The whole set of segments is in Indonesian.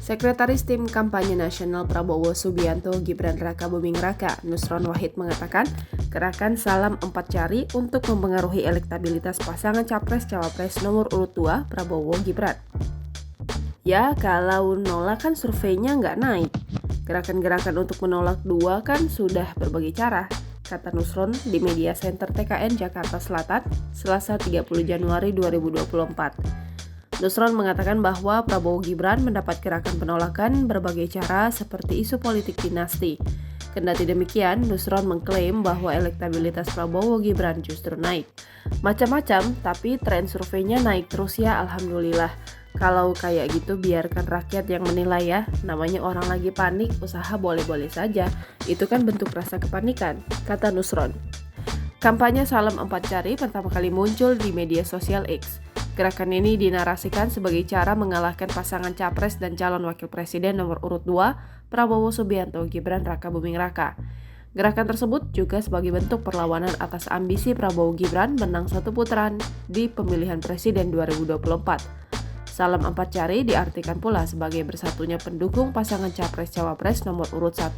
Sekretaris Tim Kampanye Nasional Prabowo Subianto Gibran Raka Buming Raka, Nusron Wahid mengatakan, gerakan Salam 4 Jari untuk mempengaruhi elektabilitas pasangan Capres-Cawapres nomor urut 2 Prabowo Gibran. Ya, kalau nolak kan surveinya nggak naik. Gerakan-gerakan untuk menolak dua kan sudah berbagai cara, kata Nusron di Media Center TKN Jakarta Selatan, Selasa 30 Januari 2024. Nusron mengatakan bahwa Prabowo Gibran mendapat gerakan penolakan berbagai cara seperti isu politik dinasti. Kendati demikian, Nusron mengklaim bahwa elektabilitas Prabowo Gibran justru naik. Macam-macam, tapi tren surveinya naik terus ya, alhamdulillah. Kalau kayak gitu biarkan rakyat yang menilai ya, namanya orang lagi panik, usaha boleh-boleh saja. Itu kan bentuk rasa kepanikan, kata Nusron. Kampanye Salam 4 Jari pertama kali muncul di media sosial X. Gerakan ini dinarasikan sebagai cara mengalahkan pasangan Capres dan calon wakil presiden nomor urut 2, Prabowo Subianto Gibran Raka Buming Raka. Gerakan tersebut juga sebagai bentuk perlawanan atas ambisi Prabowo Gibran menang satu putaran di pemilihan presiden 2024. Salam 4 Jari diartikan pula sebagai bersatunya pendukung pasangan Capres-Cawapres nomor urut 1,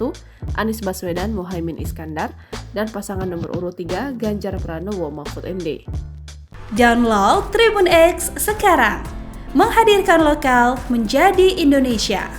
Anies Baswedan Muhaimin Iskandar, dan pasangan nomor urut 3, Ganjar Pranowo Mahfud MD. Download Tribun X sekarang, menghadirkan lokal menjadi Indonesia.